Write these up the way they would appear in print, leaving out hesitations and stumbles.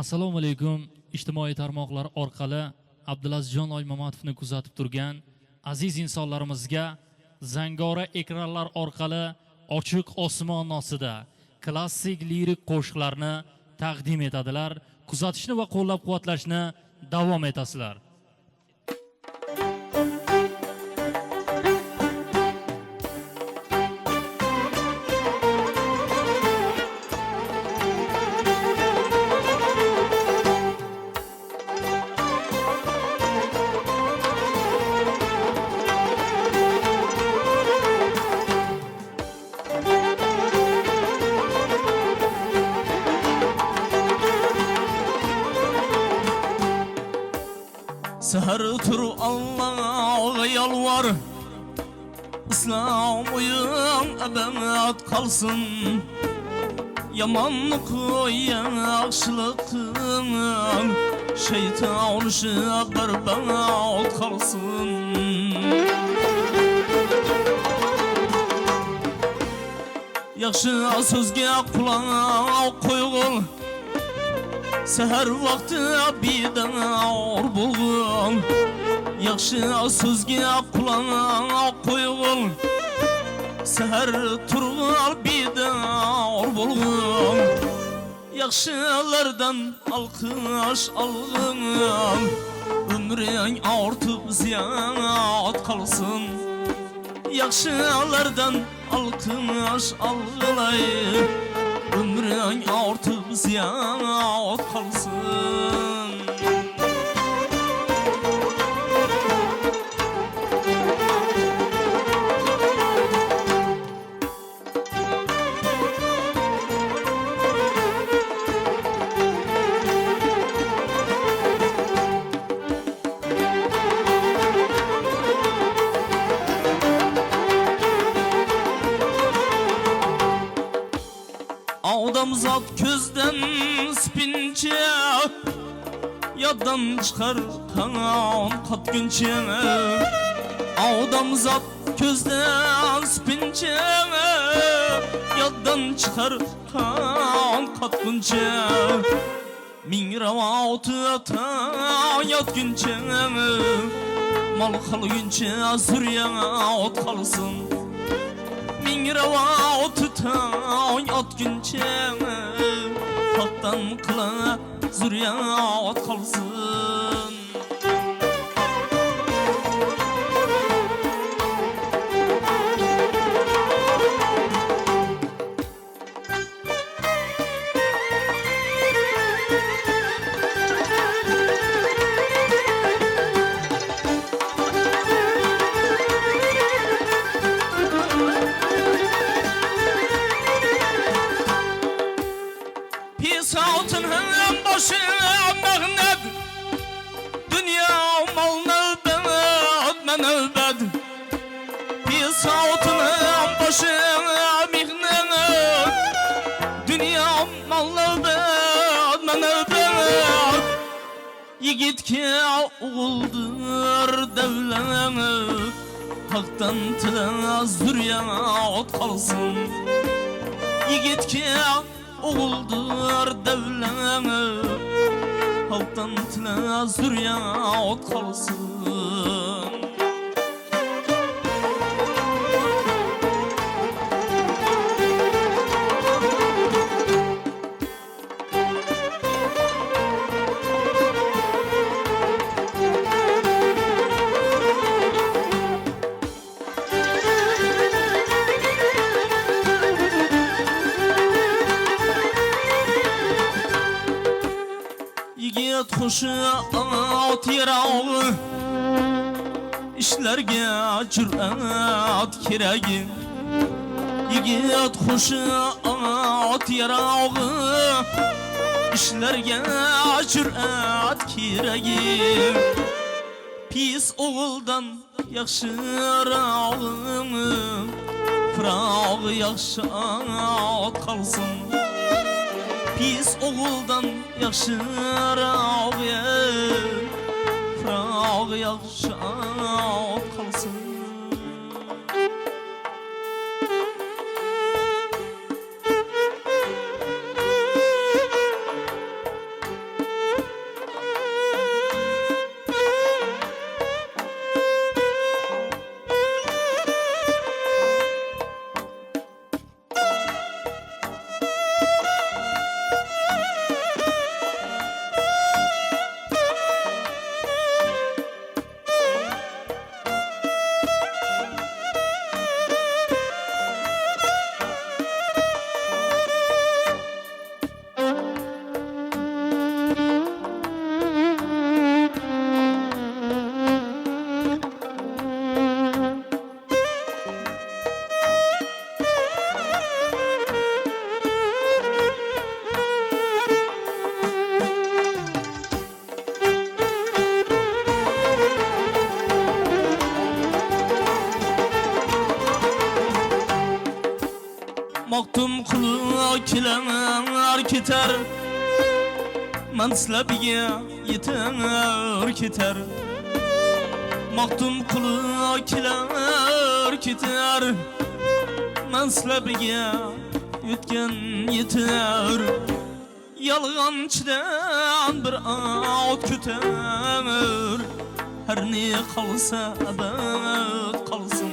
Assalomu alaykum. Ijtimoiy tarmoqlar orqali Abdulazizjon Oymamadovni kuzatib turgan aziz insonlarimizga zangora ekranlar orqali ochiq osmon ostida klassik lirik qo'shiqlarni taqdim etadilar. Kuzatishni va qo'llab-quvvatlashni davom etasizlar. Seher tur Allah'a yalvar, İslam uyum ebed kalsın. Yamanlık yaxşılıkın, şeytan berbat kalsın. Yaxşı sözge kulak koyul, seher vakti birden ağır bulgun. Yaxşı sözge kulak koyul, seher turgal birden ağır bulgun. Yaxşılardan alkış algın, ömrün artıp ziyad kalsın. Yaxşılardan alkış algılay, ömrün artıp ziyad kalsın. Adamzat gözden spince, yaddan çıkar kan kat günçe. Adamzat gözden spince, yaddan çıkar kan kat günçe. Min ravatı ta yat günçe, mal kal günçe zürya ot kalsın. Min ravatı ta yat günçe, haktan kıla zürriyat kalsın. Altın hem başı mehnet, dünya mal nöbet men nöbet. Pis altın hem başı mehnet, dünya mal nöbet men nöbet. Yigitke oğuldur devlet, haktan tila zürriyat kalsın. Yigitke oğuldur devlet, halktan tila zürriyat kalsın. Yigit hoşu at yarağı, işlerge cüret kiregi. Yigit hoşu at yarağı, işlerge cüret kiregi. Pis oğuldan yaxşırağını, fırağı yaxşı at kalsın. Pis oğuldan yaxşırağ, fırağı yaxşı at kalsın. kiler keter Manslabiga yeter keter Maktun kulu kiler keter Manslabiga yetken yeter Yalğançıdan bir ağıt küter Her ne kalsa abad kalsın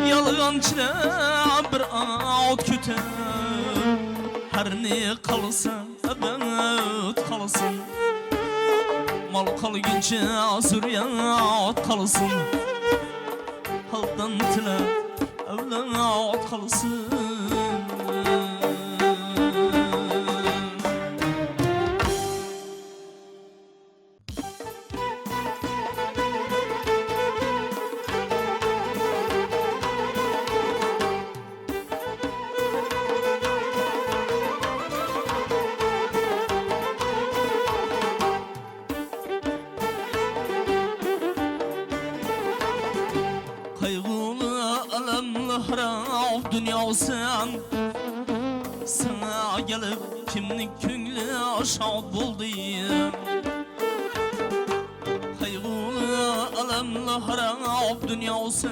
Yalğançıdan bir ağıt küter Her ne kalsa abad kalsın Mal kalgınca zürriyat kalsın Halktan tile evlat kalsın Kaygılı alemli harap dünyasın Sana gelip kimlik köngülü şad buldu Kaygılı alemli harap dünyasın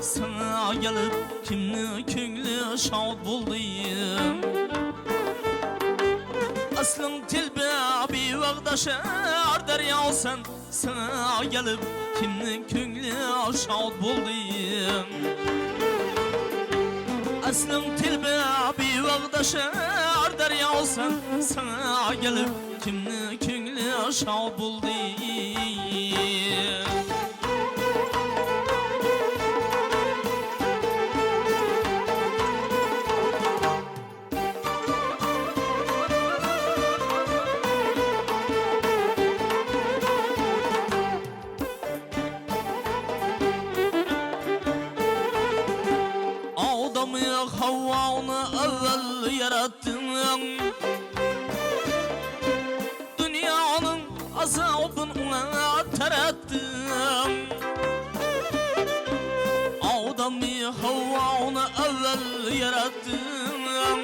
Sana gelip kimlik köngülü şad buldu Aslın tilbi vaqdaşar deryasın Sana gelip kimnin köngülü şad buldu Aslın tilbi vaqdaşar deryasın Sana gelip kimnin köngülü şad buldu Havva'nı evvel yarattın Dünyanın azabını tarattın Adem'i Havva'nı evvel yarattın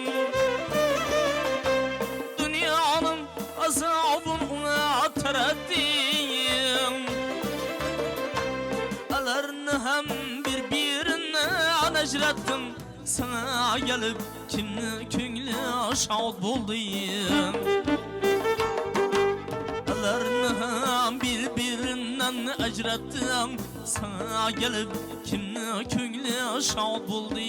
Dünyanın azabını tarattın Ellerini hem birbirinden ecrettin Sana gelip kimni köngülü şad buldu Ellerini hem birbirinden ecrettim Sana gelip kimni köngülü şad buldu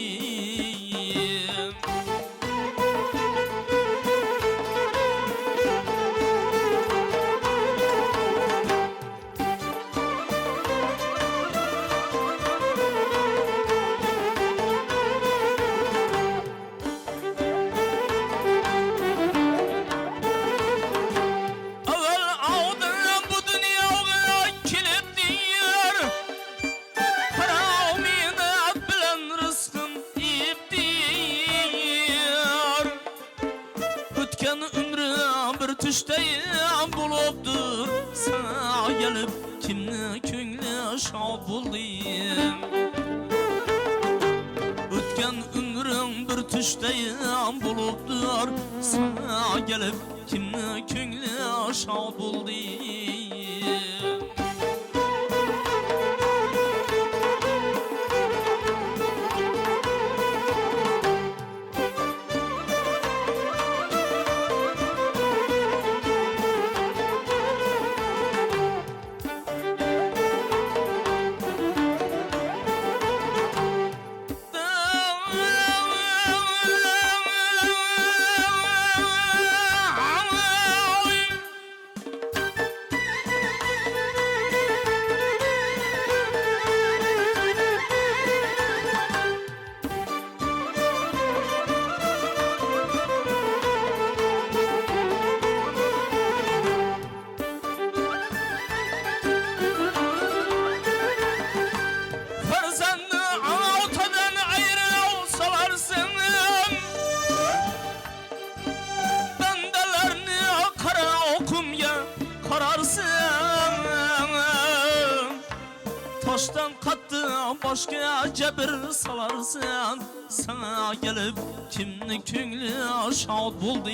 Düşteyim bulupdur Sana gelip kimni köngülü şad buldu Ötken ömrüm bir düşteyim bulupdur Sana gelip kimni köngülü şad buldu Taştan kattı başka cebir salarsan, sana gelip kimni köngli şad buldu.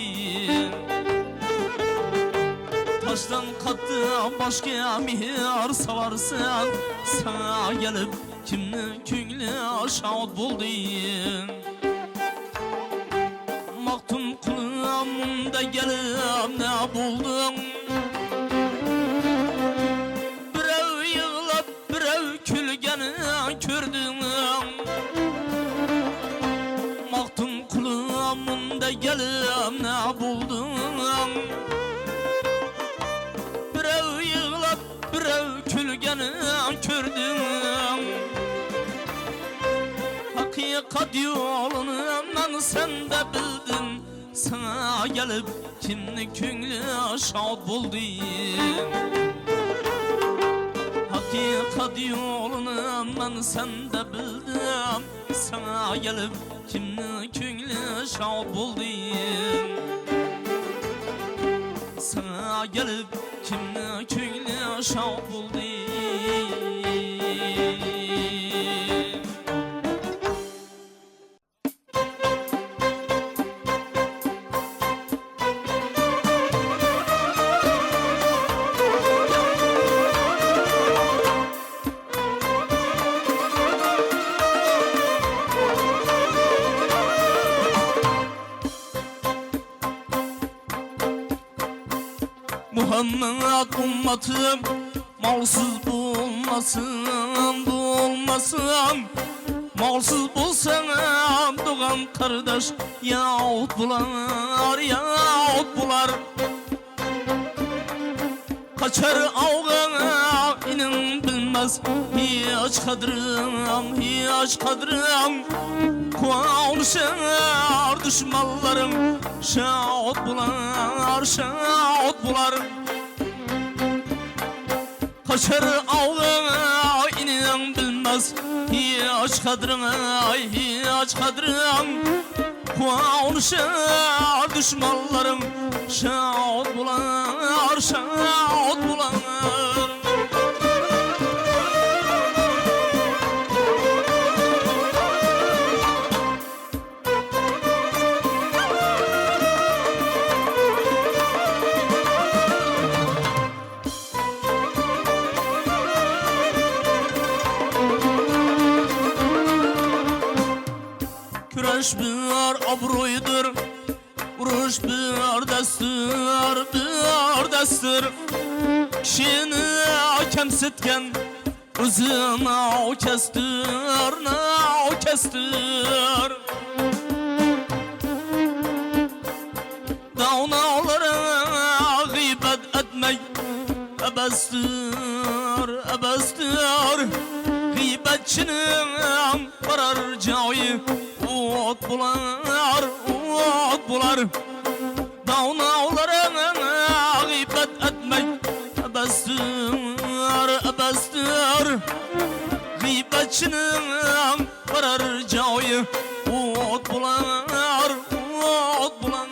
Taştan katı başka mihir salarsan, sana gelip kimni köngli şad buldu. Maktum kulağımda gelip ne buldun? Birev yığılıp birev külgeni kördüm. Maktum kulağımda gelip ne buldun? Birev yığılıp birev külgeni kördüm. Hakikat yolunu sen de bildin, sana gelip kimni köngli şad buldu. Hakikat yolunu sen de bildin, sana gelip kimni köngli şad buldu. Sana gelip kimni köngli şad buldu. Muhammed ümmetim malsız bulmasın, bulmasın. Malsız bulsan doğan kardeş yahut bular, yahut bular. Kaçar avgana inin bilmez hiç kadrım, hiç kadrım. Konuşar düşmanlarım şahit bular, şahit bular. Kaçar avgana inen bilmez hiç kadrım, hiç kadrım. Konuşar düşmanlarım şahit bular, şahit bular. Güreş bir abruydur, vuruş bir destur, bir destur. Kişini kemsitken özüne o kestir, ne o kestir. Dağnalara gıybet etmek ebestir, ebestir. Gıybetçinin varar cayı ot bular, ot bular. Dağnalara gıybet etmek ebestir, ebestir. Gıybetçinin varar cayı ot bular, ot bular.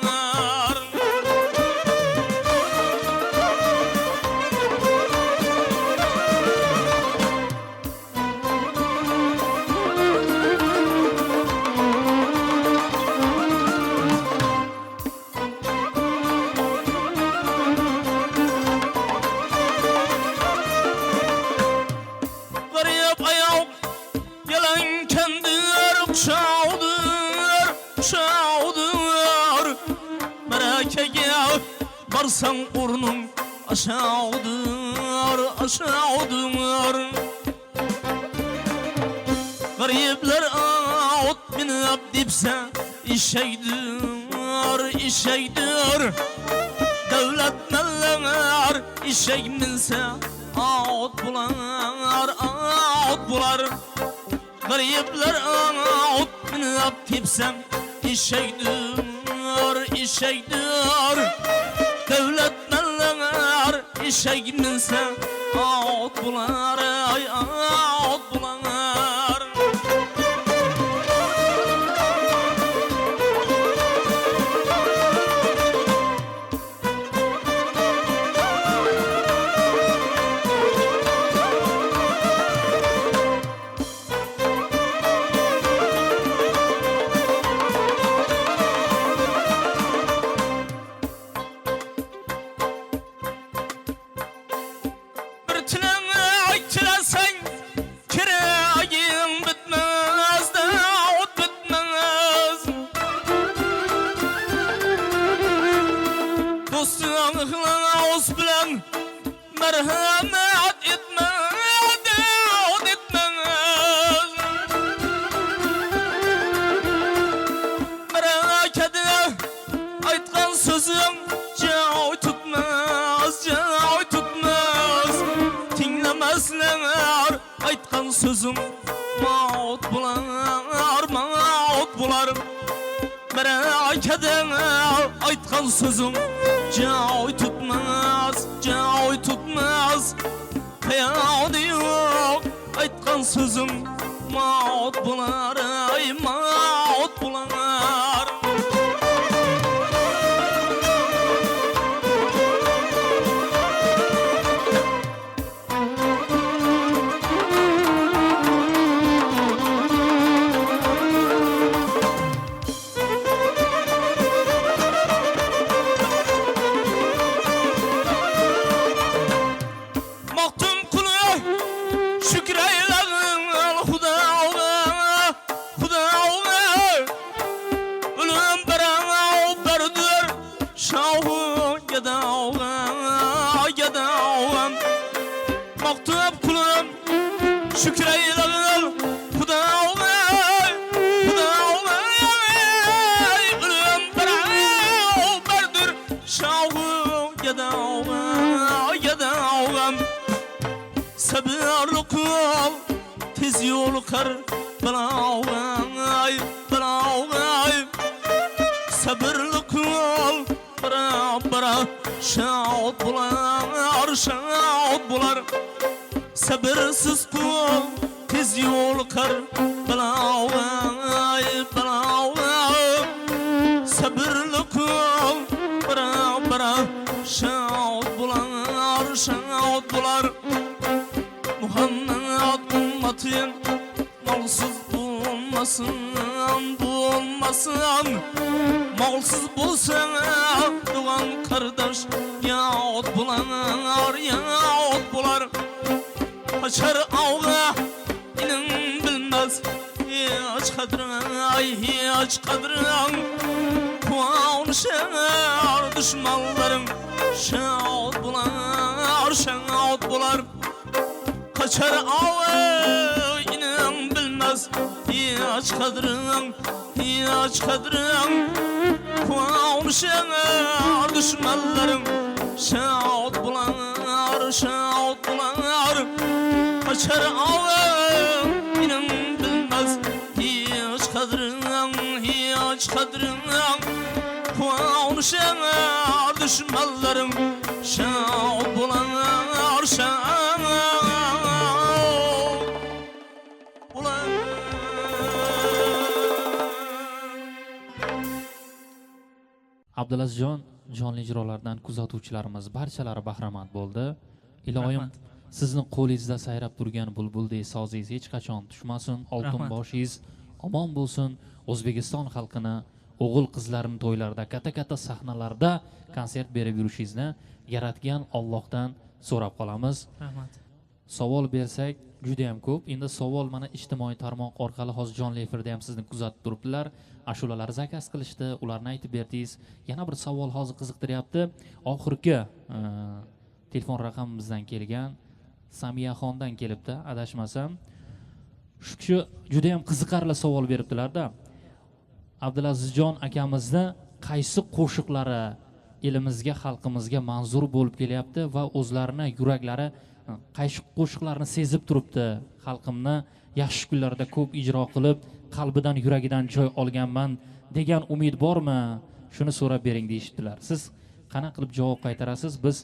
Varsan urnun aşağıdır, aşağıdır. Garipler ot binip dipse işeydir, işeydir. Devlet melleler işey minse ot bular, ot bular. Garipler ot binip dipse işeydir, işeydir. Devlet melleler işey minse ot bular, ay ot bular. dost bilan marhamat etmez. Merakede aytgan sözüm joy tutmaz. Tinglemezler aytgan sözüm maut bular. Merakede aytgan sözüm joy tutmaz. Hayatı yok aytgan sözüm maut bular. Maktum kulu şükreylerin Hudağa ölüm berdir şahı yadağa Maktum kulu şükreylerin Hudağa ölüm berdir şahı yadağa Sabırlı kul tez yol kar Bırağı Sabırlı kul Bıra şaut bular Sabırsız kul tez yol kar Bırağı Sabırlı kul Bıra şaut bular Muhammed ümmetin malsız bulmasın Malsız bulsan doğan kardeş yahut bular Kaçar avga inin bilmez hiç kadrin Kuanışar düşmanların şahut bular Kaçar avı inen bilmez hiç kadrin Kuanışar düşmanların şahut bular Kaçar avı inen bilmez hiç kadrin Kuanışar düşmanların şahut bular Abdulazjon jonli ijrolardan kuzatuvchilarimiz barchalari bahramand bo'ldi. Iloyim sizni qo'lingizda sayrab turgan bulbuldek sozingiz hech qachon tushmasin. Oltin boshingiz omon bo'lsin. O'zbekiston xalqini o'g'il qizlarini to'ylarda katta sahnalarda konsert berib yurishingizni yaratgan Allohdan so'rab qolamiz. Rahmat. Savol bersak juda ham ko'p. Endi savol mana ijtimoiy tarmoq orqali hozir jonli efirda ham sizni kuzatib turibdilar. Ashulalar zakaz qilishdi, ularni aytib berdingiz. Yana bir savol hozir qiziqtiryapti. Oxirgi telefon raqamimizdan kelgan Samiyaxondan kelibdi, adashmasam. Shu kishi juda ham qiziqarli savol beribdilar-da. Abdulazizjon akamizni qaysi qo'shiqlari elimizga, xalqimizga manzur bo'lib kelyapti va o'zlarini yuraklari qaysi qo'shiqlarni sezib turibdi. Xalqimni yaxshi kunlarda ko'p ijro qilib, qalbidan, yuragidan joy olganman degan umid bormi? Shuni so'rab bering deyishdilar. Siz qanaqa qilib javob qaytarasiz? Biz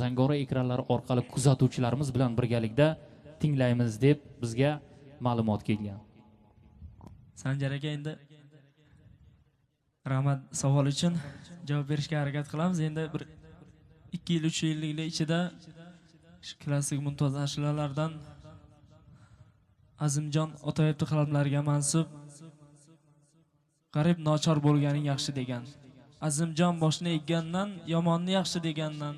Zangora ekranlari orqali kuzatuvchilarimiz bilan birgalikda tinglaymiz deb bizga ma'lumot kelgan. Sanjar aka, endi rahmat savol uchun javob berishga harakat qilamiz. Endi bir 2 yil 3 yillik ichida klassik mumtoz ashulalardan Azimjon Otoyevni qalamlariga mansub G'arib nochor bo'lganing yaxshi degan. Azimjon boshni eggandan, yomonni yaxshi degandan,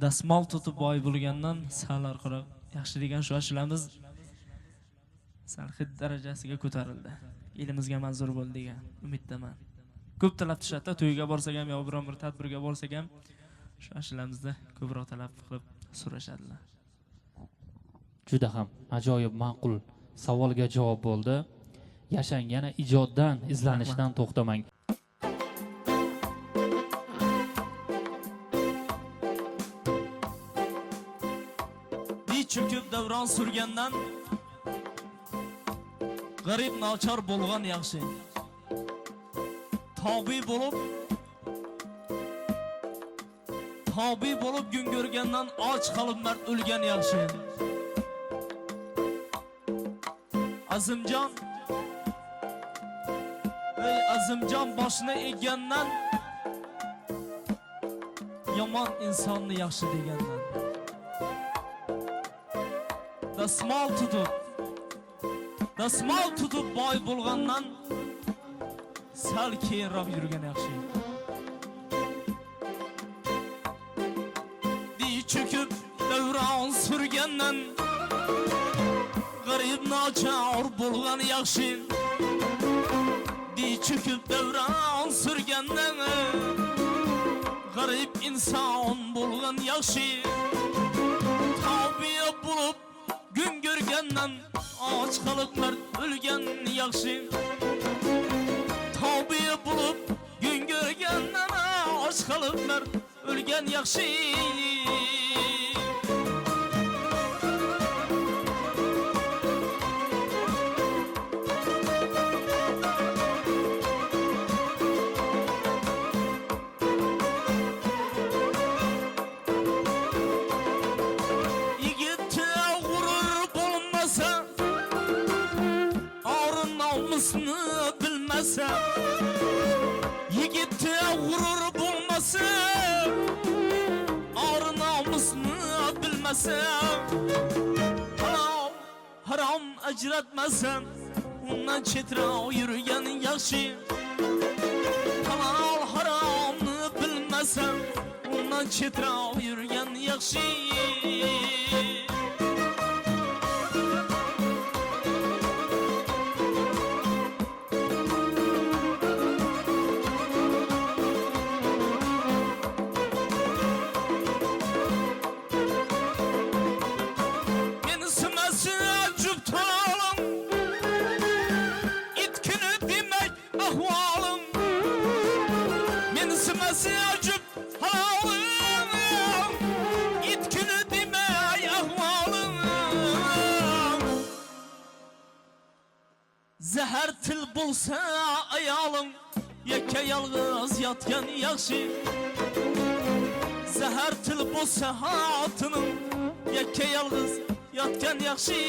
dasmol tutib boy bo'lgandan sal orqaroq yaxshi degan shu ashulamiz sal hid darajasiga ko'tarildi. Elimizga manzur bo'ldi degan umiddaman. Ko'p talab tushadi, to'yga borsak ham yo biron bir tadbirga borsak ham shu ashularimizda ko'proq talab qilib so'rashadilar. Juda ham ajoyib ma'qul savolga javob bo'ldi. Yashang, yana ijoddan, izlanishdan to'xtamang. Cho'kib davron surgandan g'arib nochor bo'lgan yaxshi. Tobi bo'lib gün ko'rgandan och qolib mard o'lgan yaxshi. Azimjon, ey Azimjon boshini eggandan yomon insonni yaxshi degandan. Dasmal tutib boy bo'lgandan sal keyinroq yurgan yaxshi. Cho'kib davron surgandan g'arib nochor bo'lgan yaxshi. Cho'kib davron surgandan g'arib inson bo'lgan yaxshi. Tobiya bo'lib gün ko'rgandan och qolib mard o'lgan yaxshi. Tobiya bo'lib gün ko'rgandan och qolib mard o'lgan yaxshi. Bilmese yigit'e gurur bulması, ar namusunu bilmese, haram ecretmesen ondan çetra yürüyen yaxşı. Halal haramını bilmesen ondan çetra yürüyen yaxşı. Zəhər til bulsa ayalım, yekə yalğız yatgan yaxşı. Zəhər til bulsa hatının, yekə yalğız yatgan yaxşı.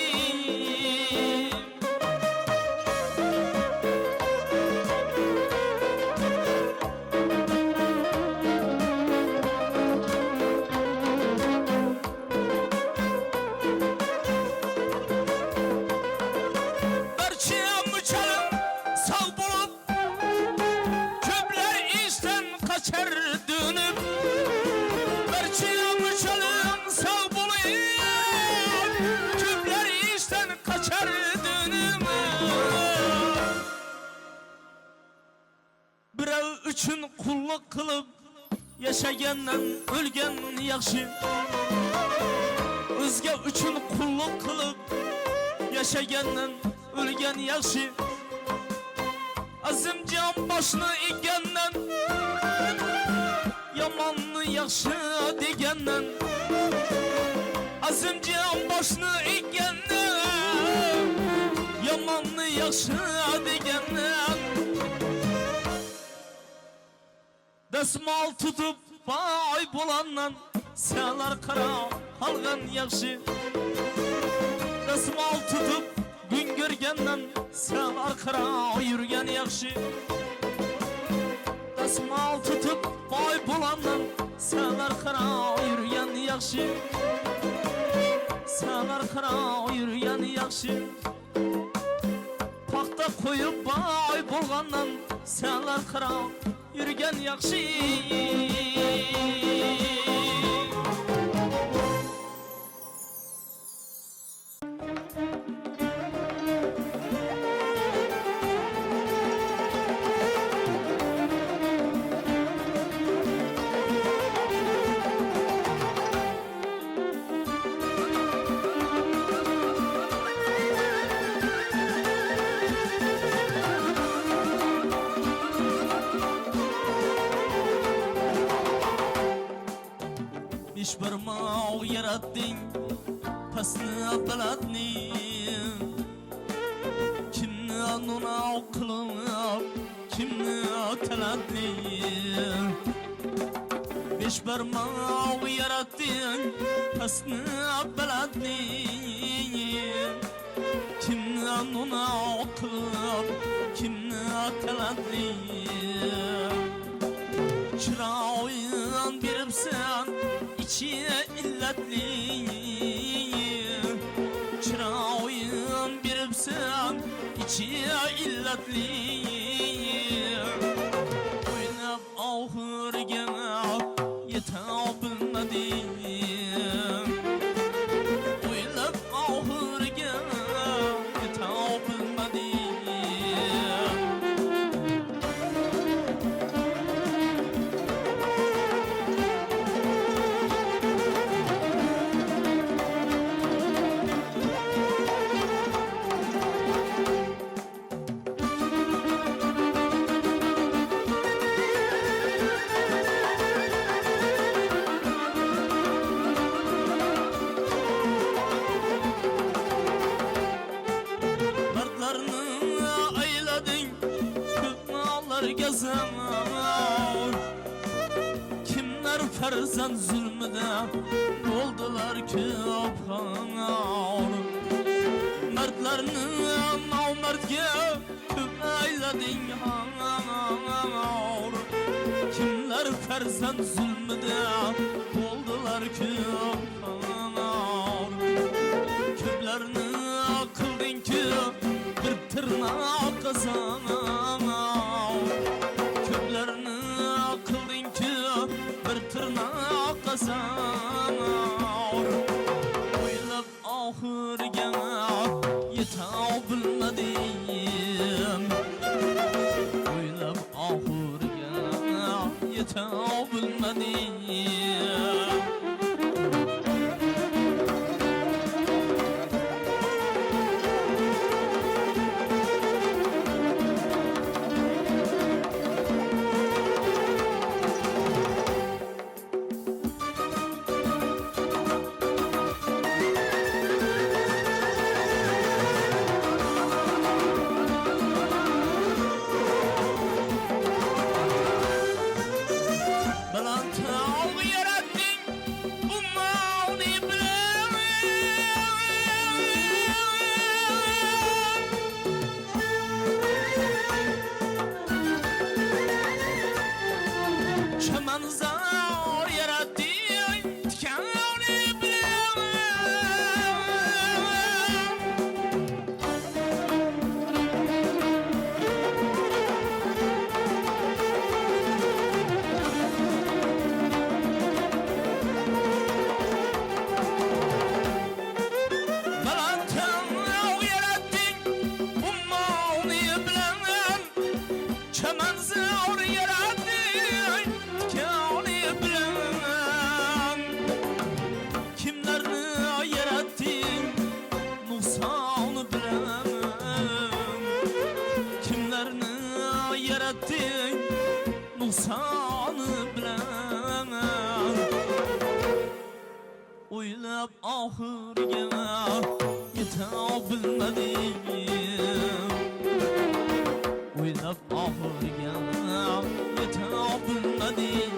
Üçün kulluk kılıp yaşayandan ölgen yaxşı. Özge üçün kulluk kılıp yaşayandan ölgen yaxşı. Azimcan başını egenden yamanlı yaxşı degenden. Azimcan başını egenden yamanlı yaxşı degenden. Dasmal tutup bay bolandan sağlar kara kalgan yaxşı. Dasmal tutup gün görgenden sağlar kara yürgen yaxşı. Dasmal tutup bay bolandan sağlar kara yürgen yaxşı. Sağlar kara yürgen yaxşı. Pakta koyup bay bolgandan sağlar kara yürgen yaxşı. beş barmoq yaratding pasni balandni kimni no'noq qilib kimni talatni besh barmoq yaratding pasni balandni kimni no'noq qilib kimni talatni chiroyin beribsan ichi illatli chiroyin beribsan ichi illatli o'ynab oxiriga yeta bilmadim o'ylab oxiriga yeta bilmadim kimler farzand zulmüde oldular köp mertlerini namertge köp ayladın kimler farzand zulmüde oldular köp köplerini kıldın ki bir tırnak kazanan köplerini kıldın ki bir tırnak kazan o'ylab oxiriga yeta bilmadim o'ylab oxiriga yeta bilmadim o'ylab oxiriga yeta bilmadim o'ylab oxiriga yeta bilmadim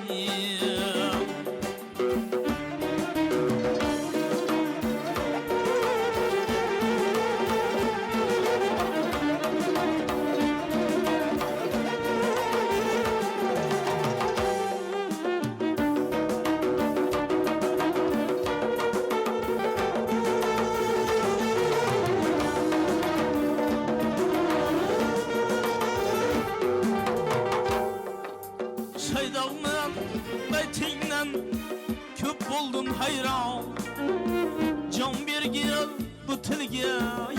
Shaydog'man baytingdan ko'p bo'ldim hayron jon bergil bu tilga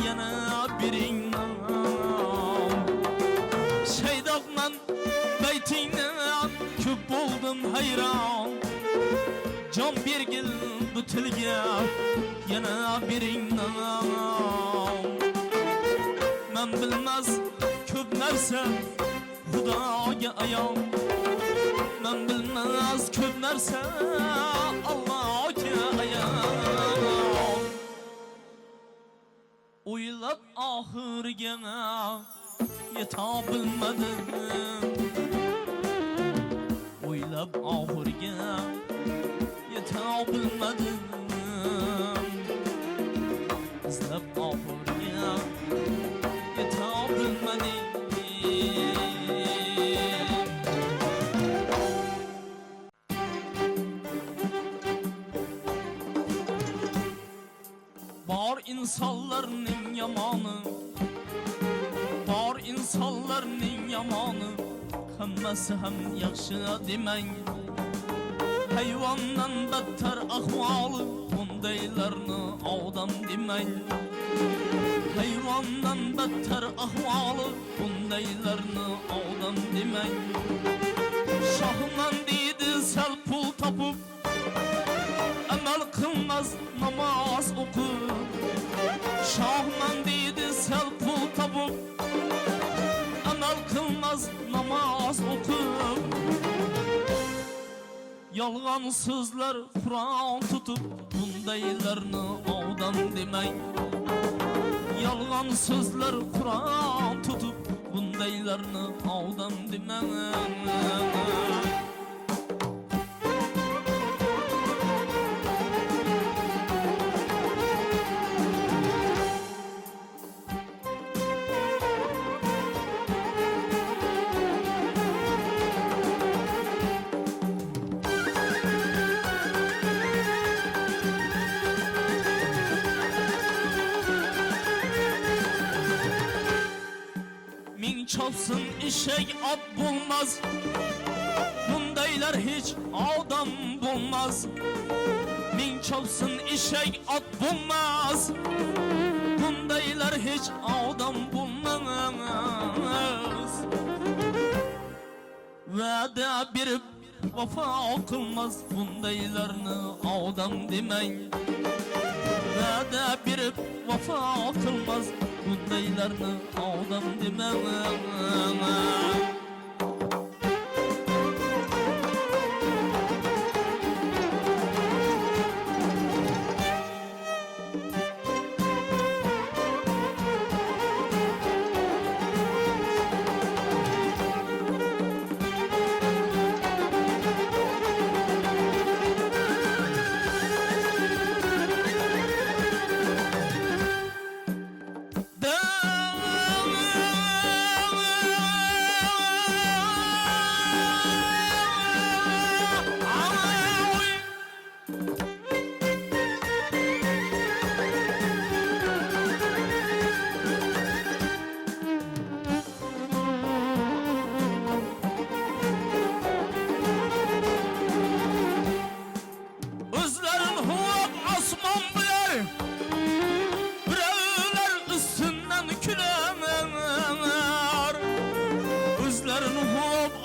yana bering Shaydog'man baytingdan ko'p bo'ldim hayron jon bergil bu tilga yana bering men bilmas ko'p narsa Xudoga ayon men bilmas ko'p narsa Allohga ahırge yeta bilmedim. Oylab ahırge yeta bilmedim. İzlab ahırge yeta bilmedim. Bar insanların yamanı, bar insanların yamanı, hammasi ham yaxshi demang. Hayvandan battar ahvoli, bundaylarni odam demang. Hayvandan battar ahvoli, bundaylarni odam demang. Shohman deydi sal pul topib, amal qilmas namoz o'qib. Shohman deydi sal pul topib, amal qilmas namoz o'qib. Yolg'on so'zlar Qur'on tutib, bundaylarni odam demang. Yolg'on so'zlar Qur'on tutib, bundaylarni odam demang. Çapsın eşek at bulmaz, bundaylar hiç adam bulmaz. Min çapsın eşek at bulmaz, bundaylar hiç adam bulmaz. Vade berip vafa kılmaz, bundaylarni adam demang. Vade berip vafa kılmaz, bundaylarni odam demang.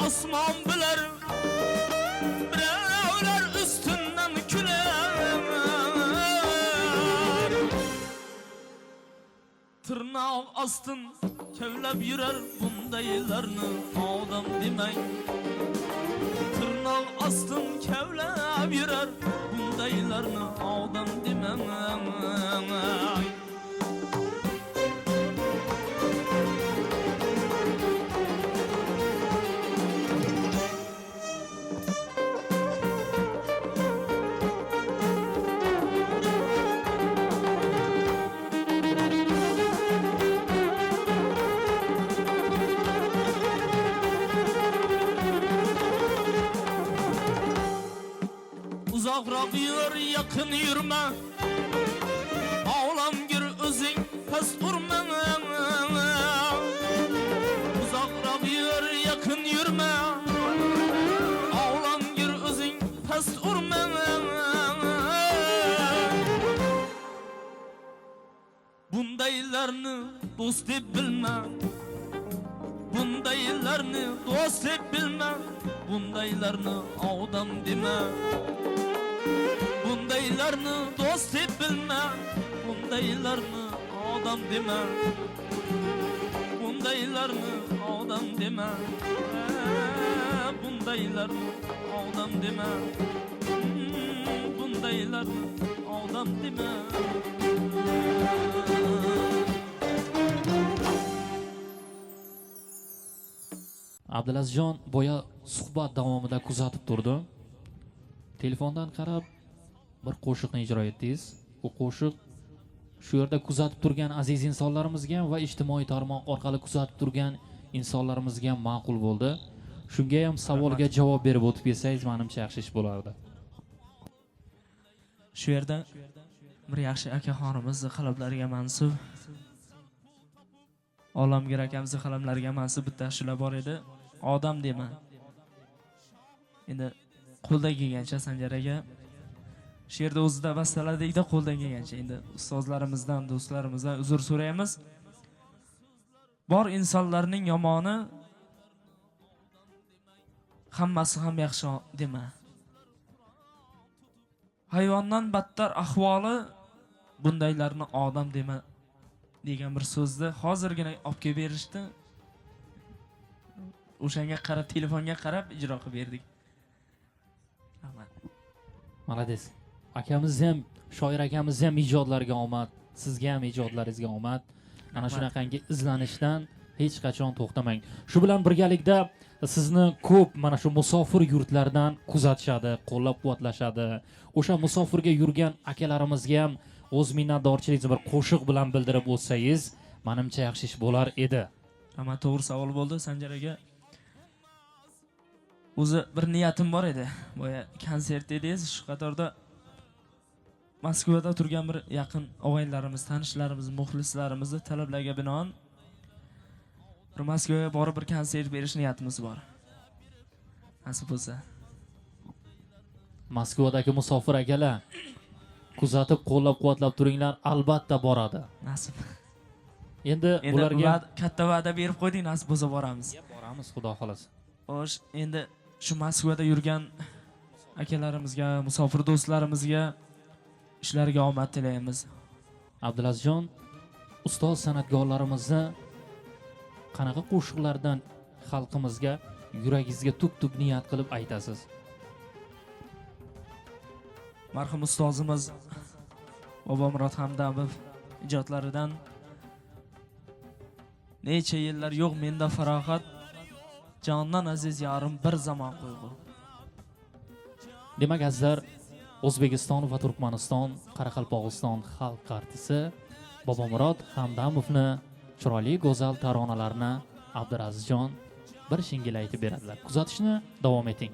Osman bilir, birovlar üstünden küler. Tırnağı astın kevlep yürür, bundaylarni odam demang. Tırnağı astın kevlep yürür, bundaylarni odam demang. Uzakrak yürü, yakın yürüme, ağlam gir özün pes durma. Uzakrak yürü, yakın yürüme, ağlam gir özün pes durma. Bundaylarni dost deb bilme, bundaylarni dost deb bilme, bundaylarni odam deme. Bundaylarni dost deb bilme, bundaylarni odam deme. Bundaylarni odam deme, bundaylarni odam deme. Bundaylarni odam deme. Abdulazizjon boya suhbat davomida kuzatib turdim. Telefondan qarab bir qo'shiqni ijro etdingiz. Bu qo'shiq shu yerda kuzatib turgan aziz insonlarimizga ham va ijtimoiy tarmoq orqali kuzatib turgan insonlarimizga ham ma'qul bo'ldi. Shunga ham savolga javob berib o'tib kelsangiz, menimcha yaxshi ish bo'lardi. Shu yerda bir yaxshi akaxonimizni qalablariga mansub, Olamgir akamizni qalamlariga mansub bitta shular bor edi. Odam dema. Endi qo'ldan kelgancha Sanjar aka shu yerda o'zida bastaladikda qo'ldan kelgancha. Endi ustozlarimizdan, do'stlarimizdan uzr so'raymiz. Bor insonlarning yomoni hammasi ham yaxshi dema. Hayvondan battar ahvoli bundaylarni odam dema degan bir so'zni hozirgina olib kelib berishdi. O'shanga qarab, telefonga qarab ijro qilib berdik. Rahmat. Malades. Akamiz ham, shoir akamiz ham ijodlarga omad, sizga ham ijodlaringizga omad. Ana shunaqangi izlanishdan hech qachon to'xtamang. Shu bilan birgalikda sizni ko'p mana shu musofir yurtlardan kuzatishadi, qo'llab-quvvatlashadi. O'sha musofirga yurgan akalarimizga ham o'z minnatdorchilingizni bir qo'shiq bilan bildirib o'tsangiz, menimcha yaxshi ish bo'lar edi. Ama to'g'ri savol bo'ldi Sanjar aka. O'zi bir niyatim bor edi. Boya konsert edingiz, shu qatorda Moskvada turgan bir yaqin og'aylarimiz, tanishlarimiz, muxlislarimizni talablarga binoan bir Moskvaga borib bir konsert berish niyatimiz bor. Nasib bo'lsa. Moskvadagi musofir akalar kuzatib qo'llab-quvvatlab turinglar, albatta boradi. Nasib. Endi ularga katta va'da berib qo'ydik, nasib bo'lsa boramiz. Boramiz, xudo xolasa. Xo'sh, endi shu Moskvada yurgan akalarimizga, musofir do'stlarimizga ishlariga omad tilaymiz. Abdulazizjon, ustoz san'atkorlarimizni qanaqa qo'shiqlardan xalqimizga, yuragingizga tub niyat qilib aytasiz? Marhum ustozimiz Bobomurod Hamdamov ijodlaridan necha yillar yo'q menda farohat, jondan aziz yarim bir zamon qo'yg'u. Demak, azizlar, O'zbekiston va Turkmaniston, Qoraqalpog'iston xalq artisti Bobomurod Hamdamovni chiroyli go'zal taronalarni Abdulazizjon bir shingil aytib beradilar. Kuzatishni davom eting.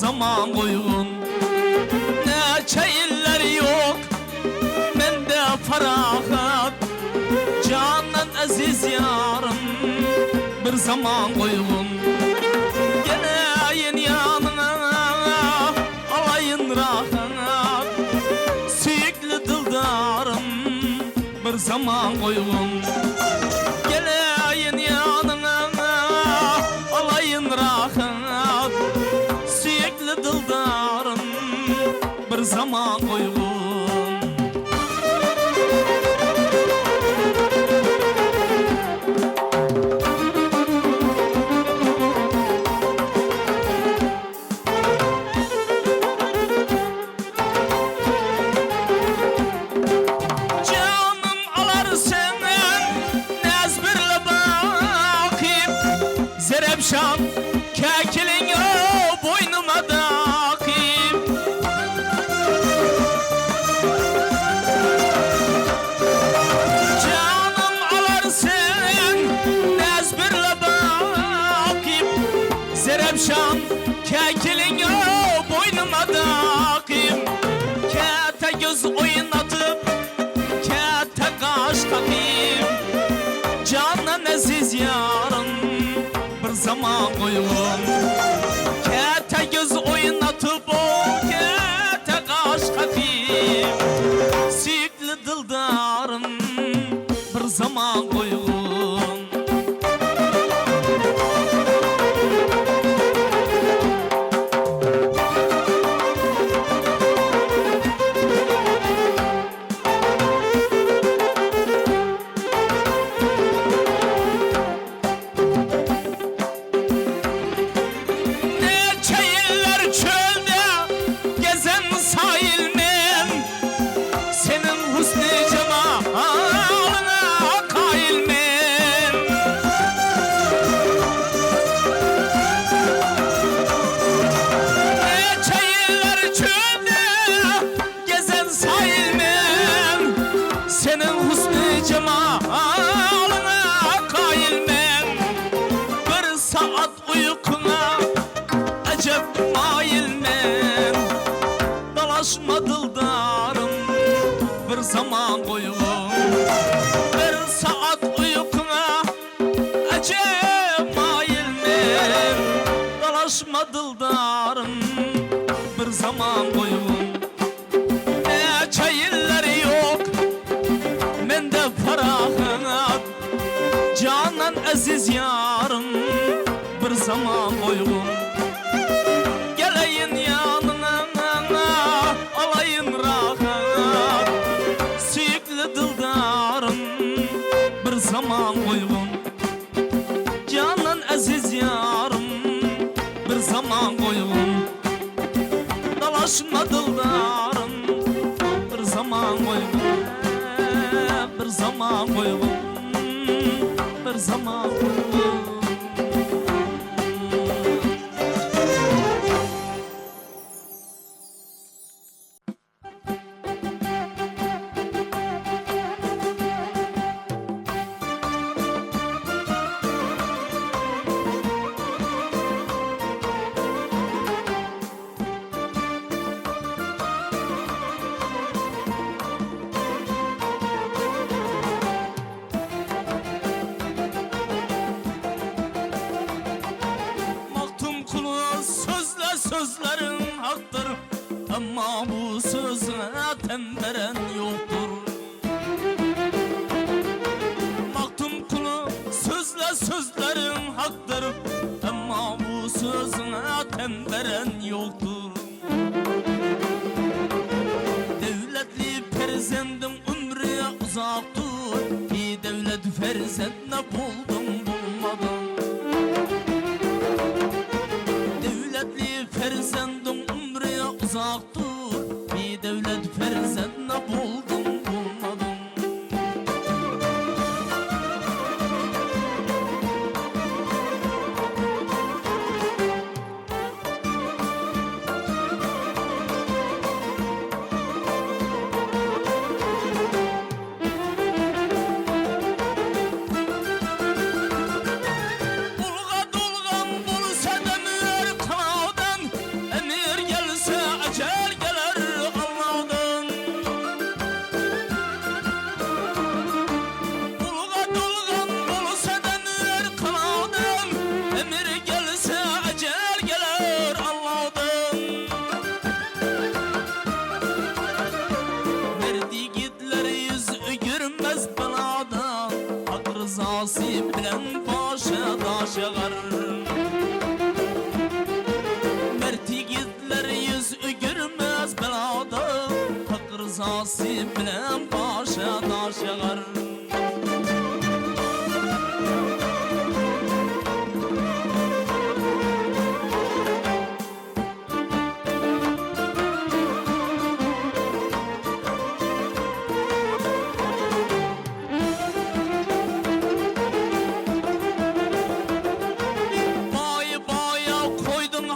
Zaman uygun neçe yıllar yok mende ferahat canan aziz yarım bir zaman uygun geleyin yanına alayın rahat sürekli dildarım bir zaman uygun geleyin yanına alayın rahat dildarım bir zaman uygun canım alar senden nezbirle bakıp Zerepşan kekilin boynuma dağıp canım alar sen nezbirle bakıp Zerepşan kekilin boynuma dağıp kete göz oynatıp kete kaş kakıp canan aziz yarın bir zaman uygun kete göz oynatıp o kete kaş kakıp sürekli dildarın bir zaman uygun dalaşma dildarım bir zaman koyun. Çayilleri yok mende farahat, canan aziz yarım bir zaman koyun. Geleyin yanına alayın rahat, süyüklü dildarım bir zaman koyun. Canan aziz yarım bir zaman koyun. Dalaşma dildarım bir zaman koyun. Bir zaman koyun. Bir zaman koyun. Sözlerin haktır ama bu sözüne temberen yoktur. Maktum kulu sözlerin haktır ama bu sözüne temberen yoktur. Devletli ferzendim ömrü uzaktır, bir devlet ferzendine buldum bulmadım. Ferzendim ömrüye uzaktır, bir devlet ferzendine buldum bulmadım. Bilen başa daş yağar. Mert yiğitler yüz görmez belada, hak rızası bilen başa daş yağar.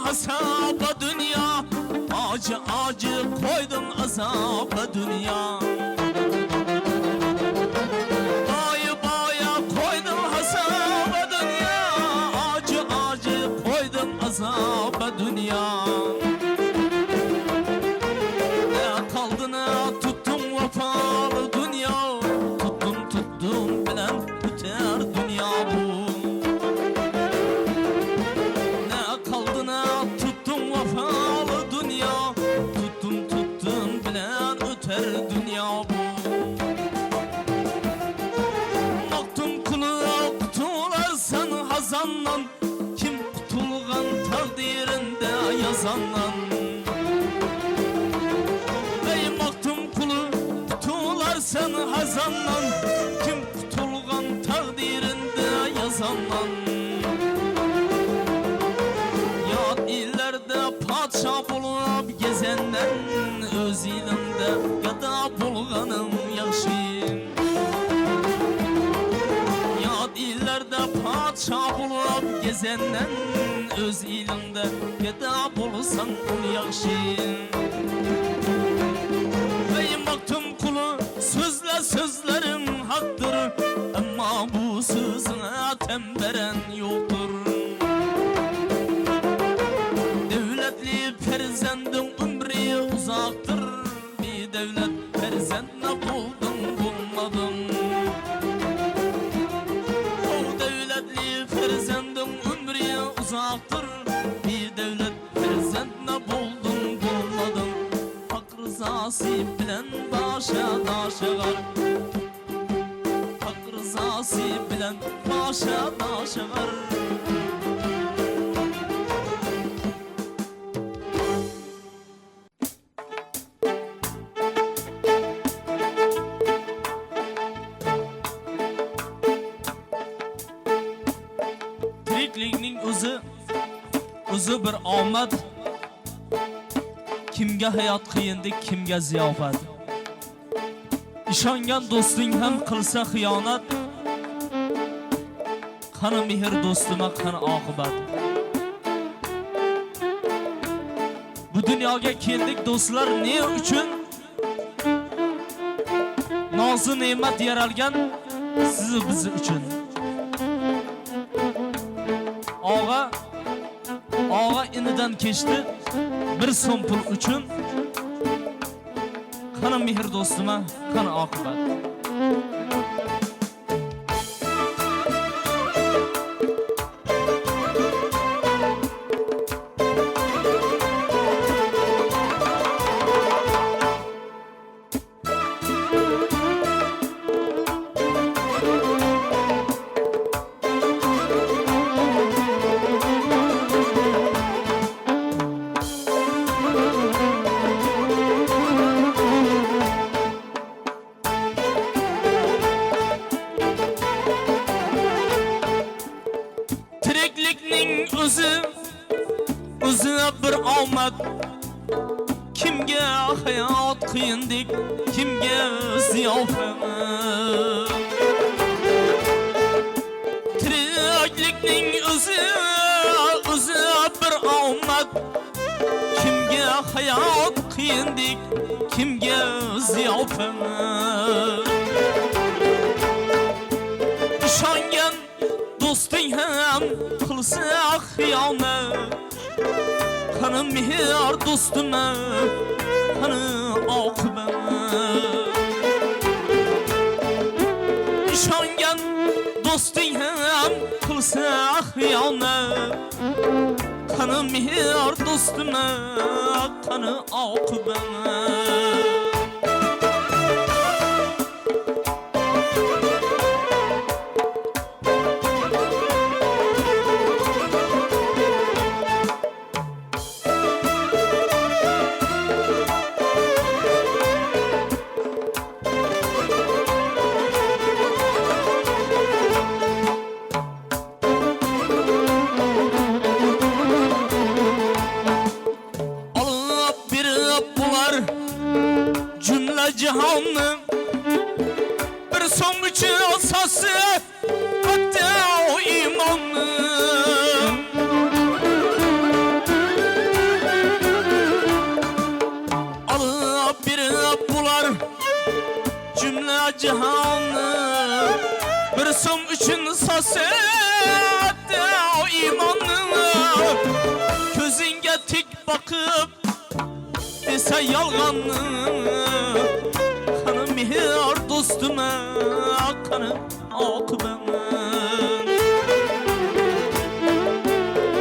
Azaba dünya, acı koydun azaba dünya. Baya koydun azaba dünya, acı koydun azaba dünya. Ne kaldı ne tuttun vefalı dünya, tuttun bilen biter dünya bu. Dünya bu. Maktum kulu kutularsan hazanlan, kim kutulgan takdirinde yazanlan. Ey maktum kulu kutularsan hazanlan, kim kutulgan takdirinde yazanlan. Yad illerde padşah bulup gezenden, öz ilimde gada bulganım yaxşı. Yad illerde padşah bulup gezenden, öz ilimde gada bulsan ol yaxşı. Ey maktum kulu sözlerin haktır ama bu sözüne temberen yoktur. Devletli ferzendim ömrü uzaktır, bir devlet ferzendine buldum bulmadım. O devletli ferzendim ömrü uzaktır, bir rızası bilen başa daşıgar Hak rızası bilen başa daşıgar Tiriklikning o'zi bir omad Kimga hayot qiyinlik, kimga ziyofat Ishongan do'sting ham qilsa xiyonat Qani mehr do'stima, qani oqibat Bu dunyoga keldik do'stlar ne uchun Nozi ne'mat yaralgan siz biz uchun Og'a inidan kechdi bir so'm pul uchun Qani mehr do'stima, qani oqibat O'zi bir omad Kimga hayot qiyinlik, kimga ziyofat Tiriklikning o'zi bir omad Kimga hayot qiyinlik, kimga ziyofat Ishongan do'sting ham qilsa xiyonat Qani mehr do'stima, qani oqibat Ishongan do'sting ham qilsa xiyonat Qani mehr do'stima, qani oqibat Cihanı bir son üçün asası hatta o imanı alıp bir bular cümle cihanı bir son üçün asası hatta o imanı gözünge tik bakıp dese yalganı Mehr dostuma, qani oqibat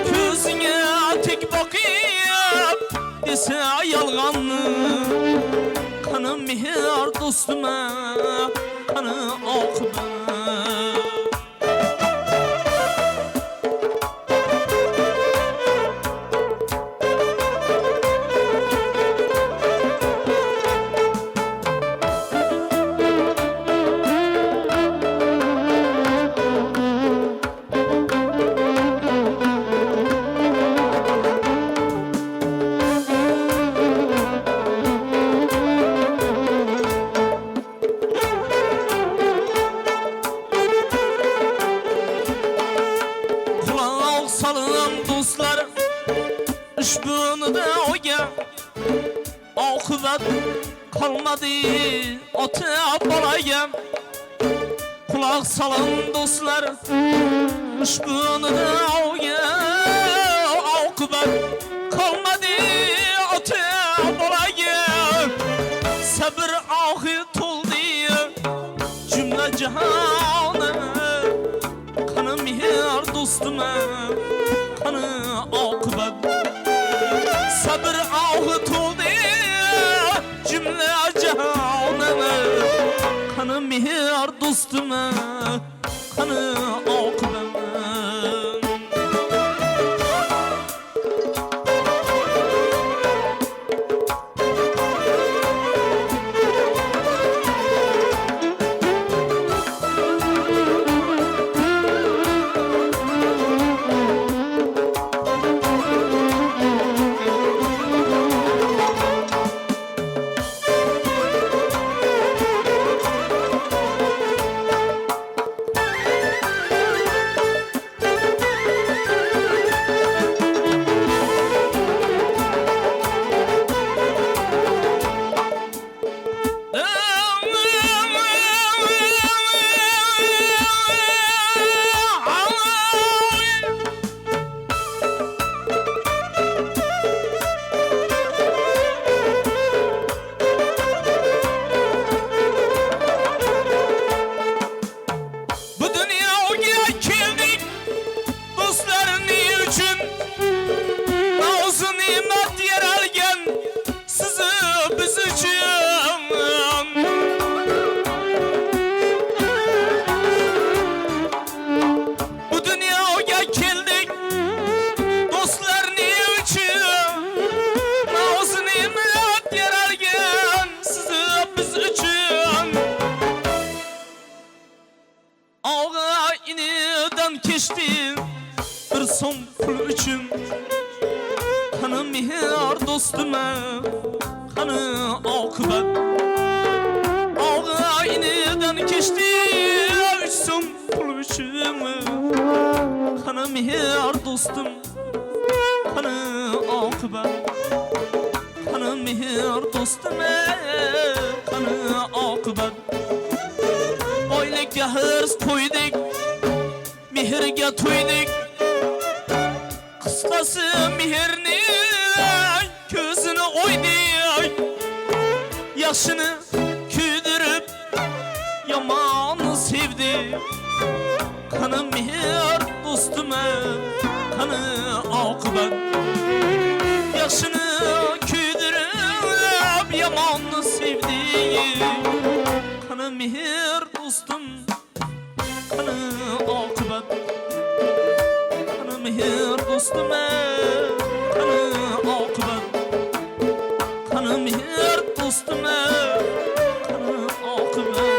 Ko'zingga tik boqib desa yolg'onni Qani mehr dostuma, qani oqibat Oqibat qolmadi ota bolaga Quloq soling do'stlar ushbu nidoga Oqibat qolmadi ota bolaga Sabr ohi to'ldi jumla jahoni Qani mehr do'stima, qani oqibat Sabr ohi to'ldi cümle mihir dostuma kanı akıbat Ağa iniden geçti Üçsün pul üçümü Kanı mihir dostum Kanı akıbat Kanı mihir dostuma Kanı akıbat Oylik hırs koyduk Mihirge tuydik Kıskası mihirni Gözünü oydik Yaşını küydürüp Yamanı sevdi Kanı mihir dostuma Kanı akıbat Yaşını küydürüp Yamanı sevdi Kanı mihir dostum Kanı akıbat Kanı mihir dostuma Kanı akıbat Kanı mihir dostuma Kanı akıbat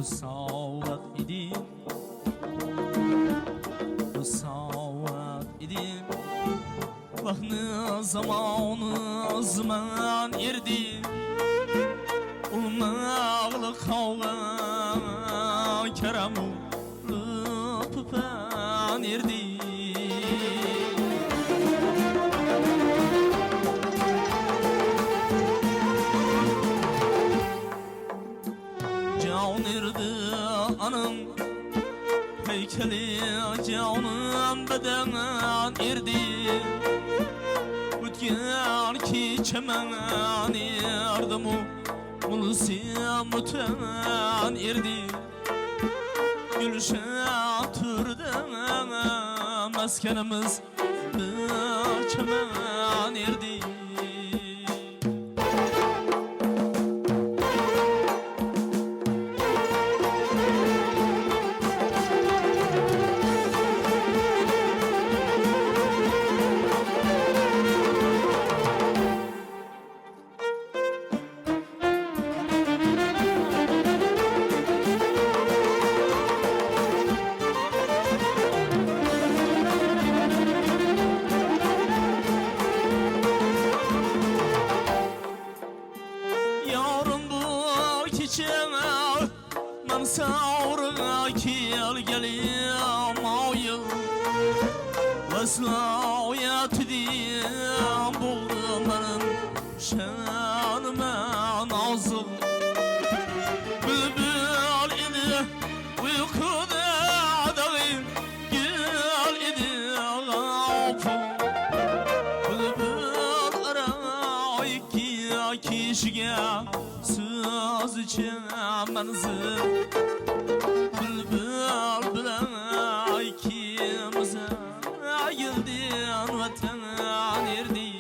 Savat idim Savat idim Vahni zamanı zaman erdi Ulmağlı kavga Keremu Lüpüpen erdi Can erdi anım Heykeli canım bedenen erdi Ütgen ki çemen erdi mu Mulsiyem müten erdi Gülşen türden Meskenimiz bir çemen erdi Savruna kiel geliyem ayıl Veslaya tüdiyem buldum benim şanıma nazım Bülbül idi uykuda dağı Gül idi gafur Bülbül ara iki kişiye Söz için menzil Bülbül bilen ikimize Ayıldın vatan erdi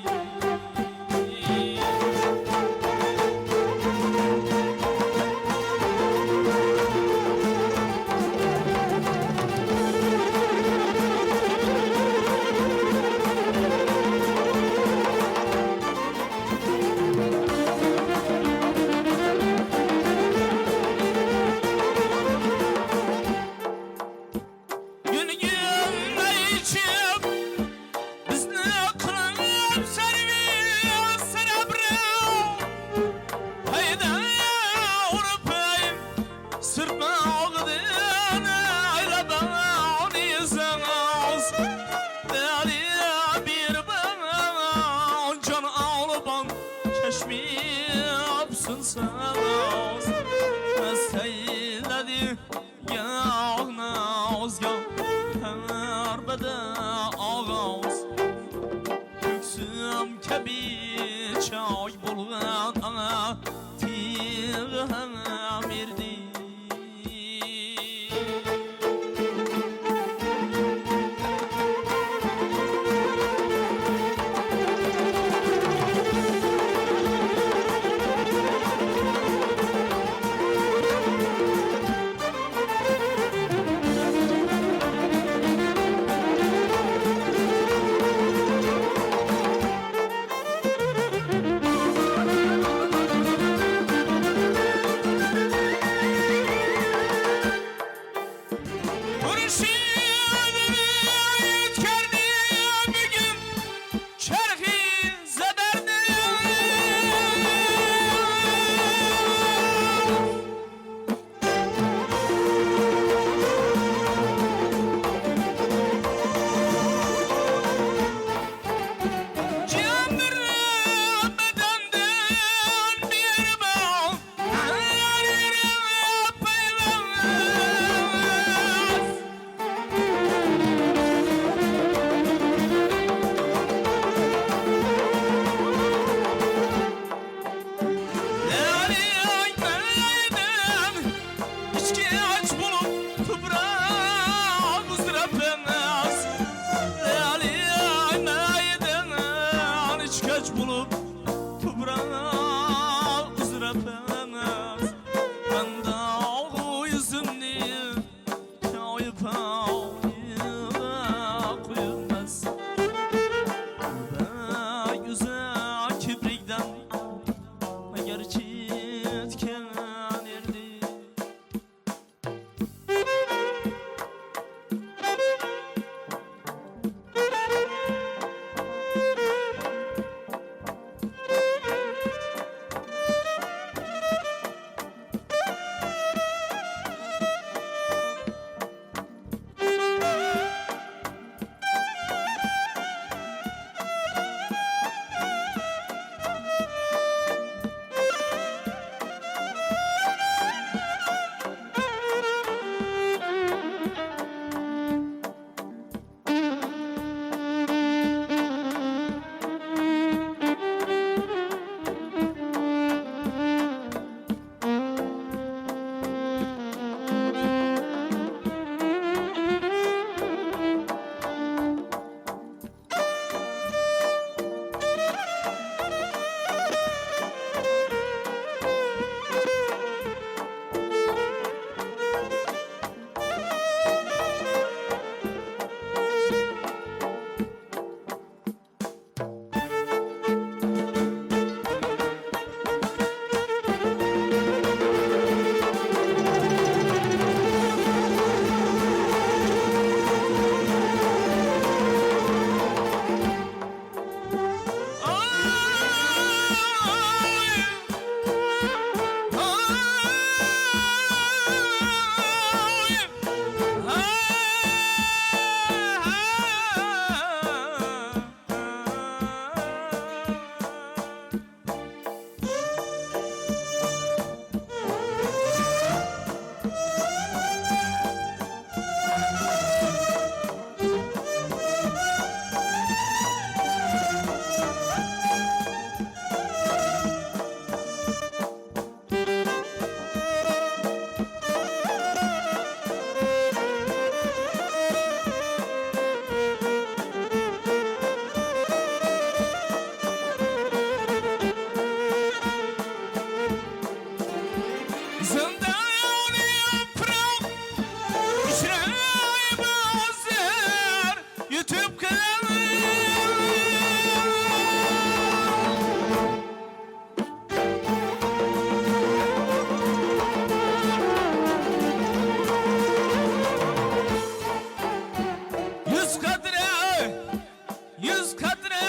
kadre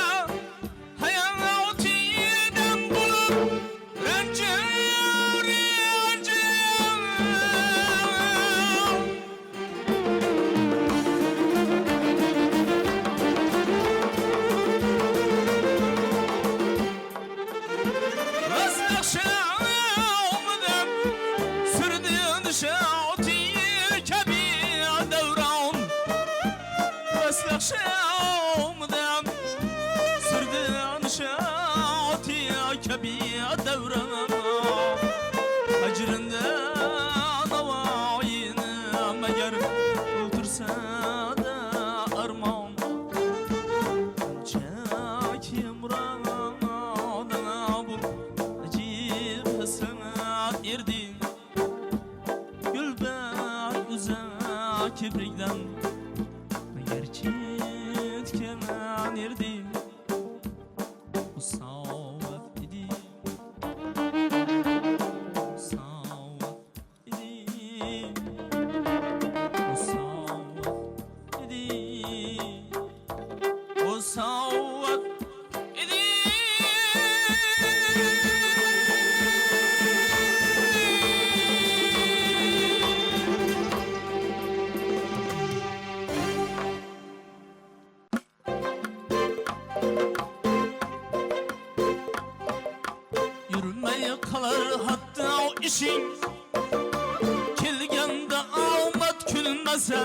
hayatiden bulup شامدم سردان شاتی کبی دورم هجرنده نواین مگر otursa da armağan çekim muradına bul acip sanat erdi gülben güzel kibrikten gerçek keman erdi bu savat idi bu savat idi bu savat idi bu savat idi Yürümeye kalar hatta o işin Kilgende ağmat külmese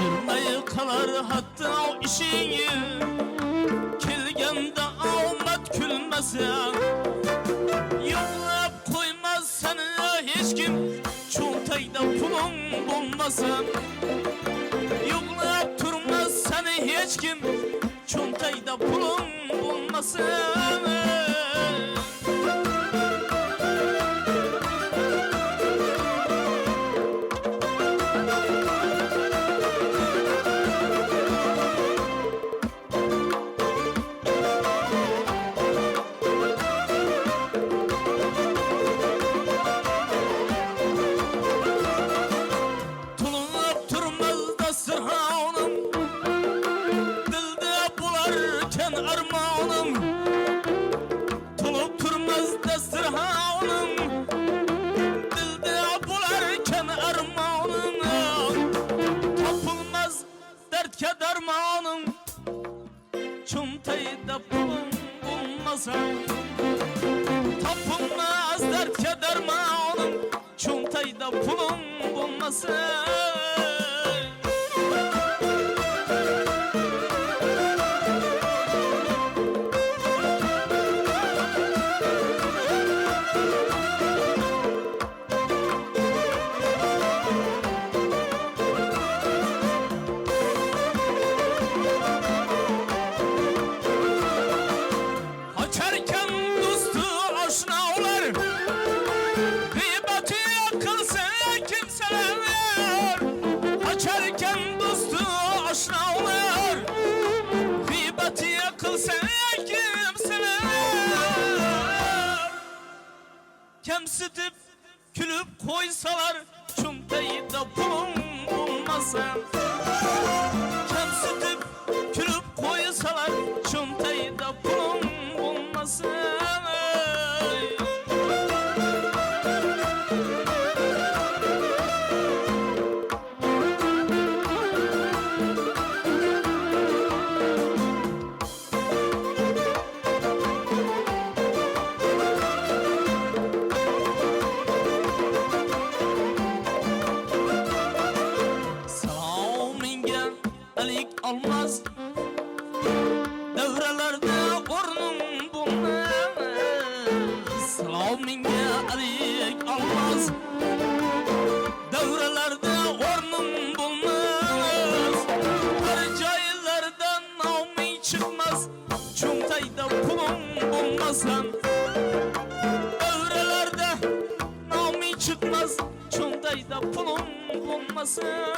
Yürümeye kalar hatta o işin Kilgende ağmat külmese Yoklap koymaz seni hiç kim Çuntayda pulun bulmasa Yoklap durmaz seni hiç kim Çuntayda pulun bulmasa Tulunup durmaz da sırhanım Dilde bularken armağanım Tulunup durmaz da sırhanım Dilde bularken armağanım Tapılmaz dertke dermanım Çuntayda pulum bulmasa Tapılmaz dertke dermanım Çuntayda pulum bulmasa Açarken dostu aşina olar Gıybeti yakılsa kimseler Açarken dostu aşina olar Gıybeti yakılsa kimseler Kemsitip külüp koysalar Çuntayda pulum bulmasa Kemsitip külüp koysalar Çuntayda pulum bulmasa Salaminge alik almaz Devrelerde ornum bulmaz Salaminge alik almaz Devrelerde ornum bulmaz Her caylardan nami çıkmaz Çuntayda pulum bulmasan Devrelerde nami çıkmaz Çuntayda pulum bulmasan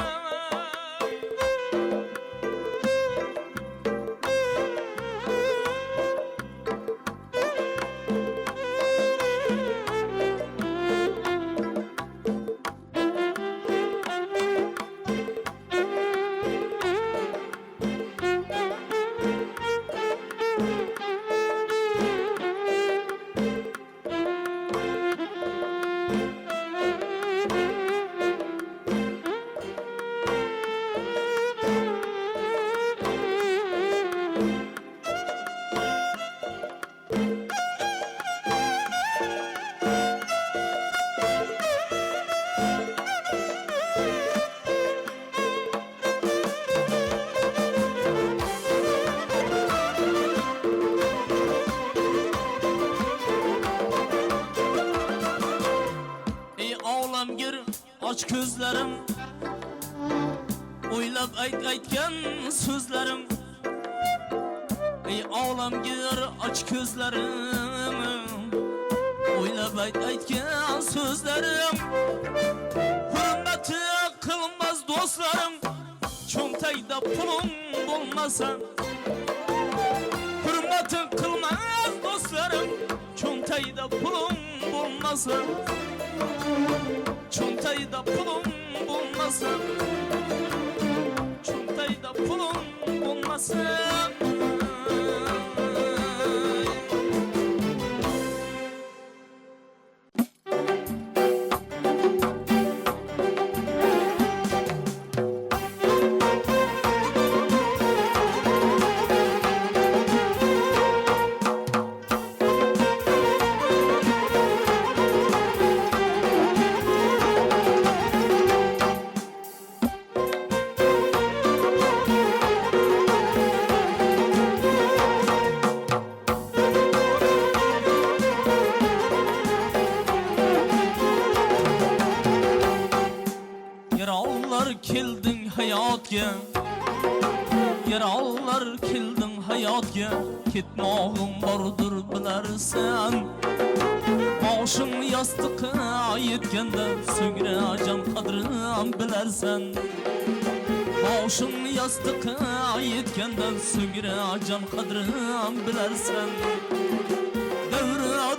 Ey olamgir och ko'zlarim, o'ylab aytgan so'zlarim. Ey olamgir och ko'zlarim, o'ylab aytgan so'zlarim. Hurmati qilmas do'stlarim, cho'ntagida pulim bo'lmasa. Hurmati qilmas do'stlarim, cho'ntagida pulim bo'lmasa. Cho'ntagida pulim bo'lmasa. Cho'ntagida pulim bo'lmasa. Yarallar kelding hayotga, yarallar kelding hayotga. Ketmog'im bordir bilarsan. Boshim yostiqqa yetganda so'ngra jon qadrin bilarsan. Boshim yostiqqa yetganda so'ngra jon qadrin bilarsan.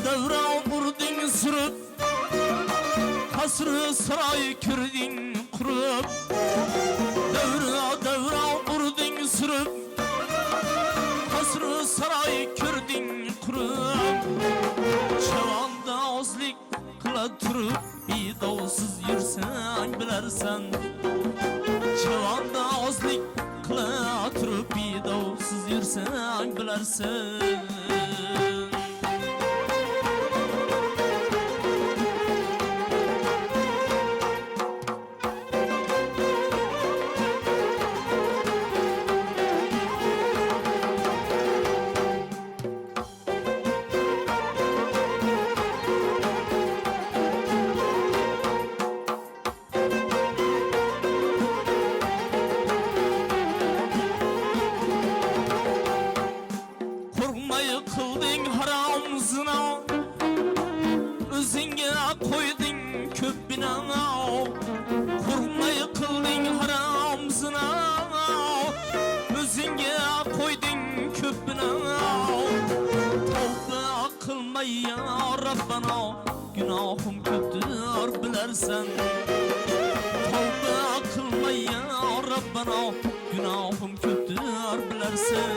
Davra urding surib, qasri saroy kirding qurib. Davra urding surib, qasri saroy kirding qurib. Chavanda ozlik qila turib, bedovsiz yursang bilarsan. Chavanda ozlik qila turib, bedovsiz yursang bilarsan. Qo'rqmay qilding harom zino, o'zingga qo'yding ko'p bino. Qo'rqmay qilding harom zino, o'zingga qo'yding ko'p bino. Tavba qilmay ya Rabbana, gunohim ko'pdir bilarsan. Tavba qilmay ya Rabbana, gunohim ko'pdir bilarsan.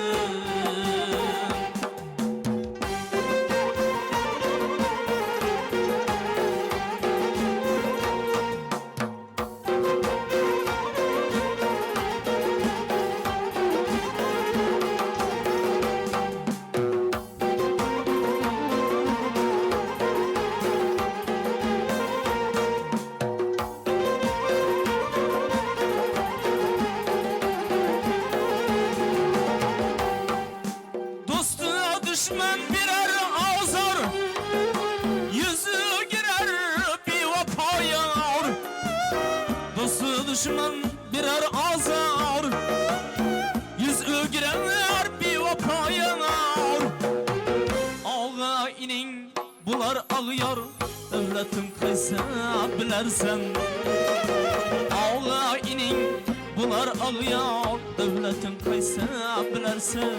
Düşman birer azar, yüzü girer bir vefayar. Dostu düşman birer azar, yüzü girer bir vefayar. Ağa inin bular ağyar, devletin kaysa bilersen. Ağa inin bular ağyar, devletin kaysa bilersen.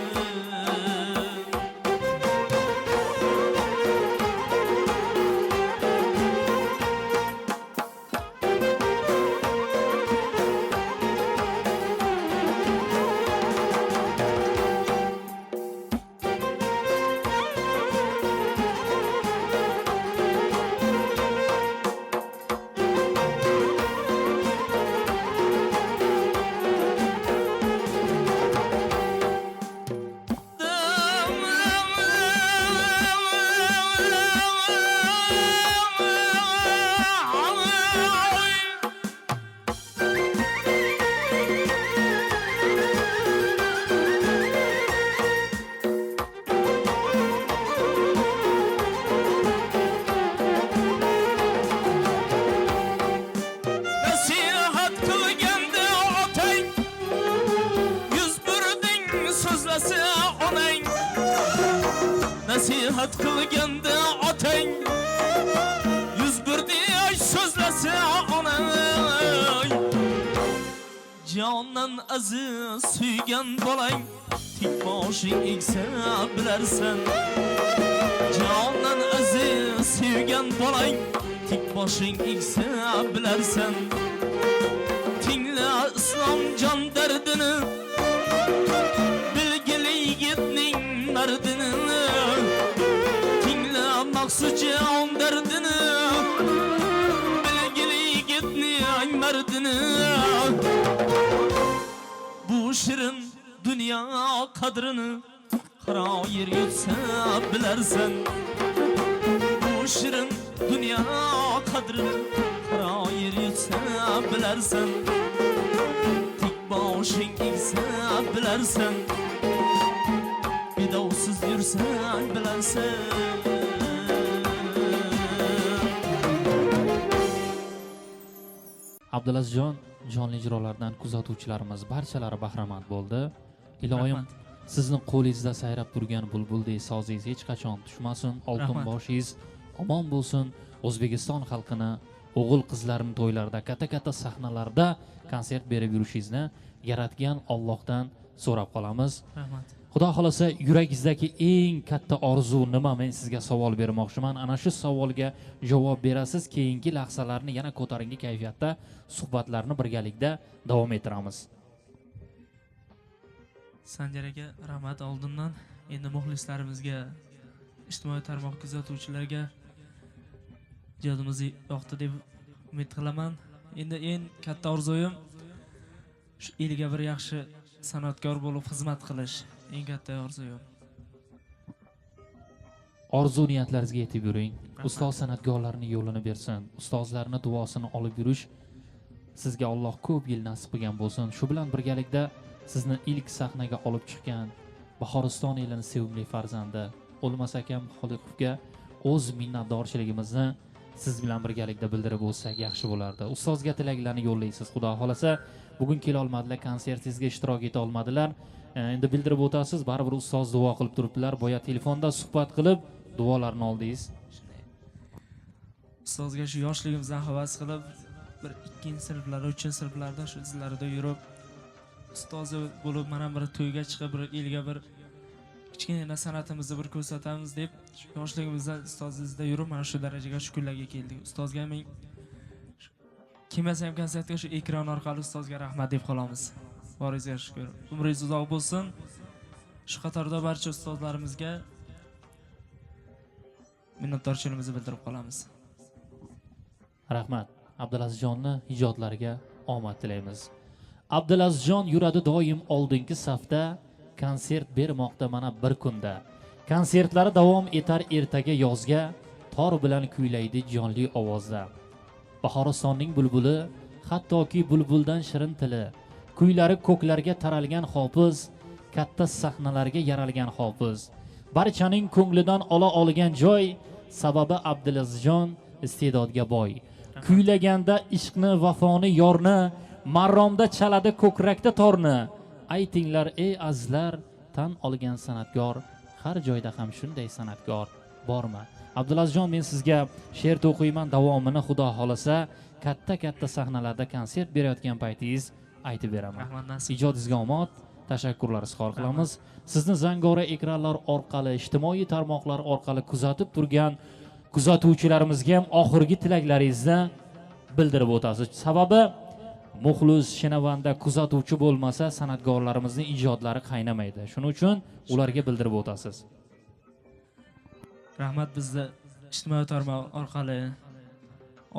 so'zlasa onang, nasihat qilganda otang, yuz birday so'zlasa onang. Jondan aziz suygan bolang, tik boshing egsa bilarsan. Jondan aziz suygan bolang, tik boshing egsa bilarsan. Tingla islom jon dardini, bilgili yigitning mardini. Tingla maqsud jon dardini, bilgili yigitning mardini. Bu shirin dünya qadrini qaro yer yutsa bilarsan. Bu shirin dünya qadrini qaro yer yutsa bilarsan. Tik boshing egsa bilarsan. Bidovsiz yursan bilarsan. Abdulazizjon jonli ijrolardan kuzatuvchilarimiz barchalari bahramand bo'ldi. Iloyim sizni qo'lingizda sayrab turgan bulbuldek sozingiz hech qachon tushmasin. Oltin boshingiz omon bo'lsin. O'zbekiston xalqini, o'g'il qizlarini to'ylarda, katta-katta sahnalarda konsert berib yurishingizni yaratgan Allohdan so'rab qolamiz. Rahmat. Xudo xolasa yuragingizdagi eng katta orzu nima? Men sizga savol bermoqchiman. Ana shu savolga javob berasiz. Keyingi lahzalarni yana ko'tarinki kayfiyatda suhbatlarni birgalikda davom ettiramiz. Sanjar aka, rahmat oldindan. Endi muxlislarimizga, ijtimoiy tarmoq kuzatuvchilarga ijodimiz yoqdi deb umid qilaman. Endi eng katta orzuyim shu elga bir yaxshi san'atkor bo'lib xizmat qilish. Eng katta orzuyim. Orzu niyatlaringizga yetib yuring. Ustoz san'atkorlarning yo'lini bersin. Ustozlarning duosini olib yurish sizga Alloh ko'p yil nasib qilgan bo'lsin. Shu bilan birgalikda sizni ilk sahnaga olib chiqqan Bahoriston elining sevimli farzandi O'lmas akam Xoliqovga o'z minnatdorchiligimizni siz bilan birgalikda bildirib o'tsak yaxshi bo'lardi. Ustozga tilaklarni yo'llaysiz. Xudo xolasa bugun kela olmadilar, konsertingizga ishtirok eta olmadilar. Endi bildirib o'tasiz, baribir ustoz duo qilib turibdilar. Boya telefonda suhbat qilib duolarni oldingiz. Ustozga shu yoshligimizdan havas qilib, bir 2-sinflar, 3-sinflarda shu izlarida yurib, ustozi bo'lib, mana bir to'yga chiqib, bir elga bir kichkina san'atimizni bir ko'rsatamiz deb yoshligimizda ustozingizda yurib, mana shu darajaga, shu kunlarga keldik. Ustozga men kelmasa ham konsertga shu ekran orqali ustozga rahmat deb qolamiz. Boringizga shukr. Umringiz uzoq bo'lsin. Shu qatorda barcha ustozlarimizga minnatdorchiligimizni bildirib qolamiz. Rahmat. Abdulazizjonni ijodlariga omad tilaymiz. Abdulazizjon yuradi doim oldingi safda, konsert bermoqda mana bir kunda. Konsertlari davom etar ertaga yozga, tor bilan kuylaydi jonli ovozda. Bahoristonning bulbuli, hattoki bulbuldan shirin tili, kuylari ko'klarga taralgan hofiz, katta sahnalarga yaralgan hofiz. Barchaning ko'nglidan ola olgan joy, sababi Abdulazizjon iste'dodga boy. Kuylaganda ishqni, vafoni, yorni, marromda chaladi ko'krakda torni. Aytinglar ey azizlar, tan olgan san'atkor, har joyda ham shunday san'atkor bormi? Abdulazizjon, men sizga she'r to'qiyman, davomini Xudo xolasa katta-katta sahnalarda konsert berayotgan paytingiz aytib beraman. Ijodingizga omad, tashakkurlar izhor qilamiz. Sizni zangora ekranlar orqali, ijtimoiy tarmoqlar orqali kuzatib turgan kuzatuvchilarimizga ham oxirgi tilaklaringizni bildirib o'tasiz. Sababi muxlis, shinavanda kuzatuvchi bo'lmasa san'atkorlarimizning ijodlari qaynamaydi. Shuning uchun ularga bildirib o'tasiz. Rahmat, bizni ijtimoiy tarmoq orqali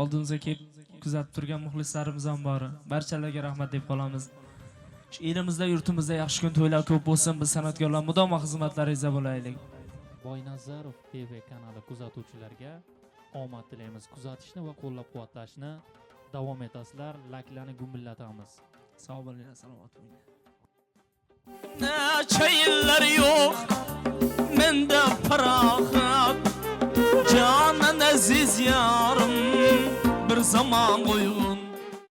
oldimizga kelib kuzatib turgan muxlislarimiz ham bor. Barchalarga rahmat deb qolamiz. Shu elimizda, yurtimizda yaxshi kun to'ylar ko'p bo'lsin. Biz san'atkorlar mudom xizmatlaringizda bo'laylik. Boynazarov TV kanali kuzatuvchilarga omad tilaymiz. Kuzatishni va qo'llab-quvvatlashni davom etasizlar. Layklarni gumillatamiz. Sog' bo'linglar, salomat bo'linglar. Necha yillar yo'q menda farog'at, jonan aziz yarim bir zamon qo'yg'u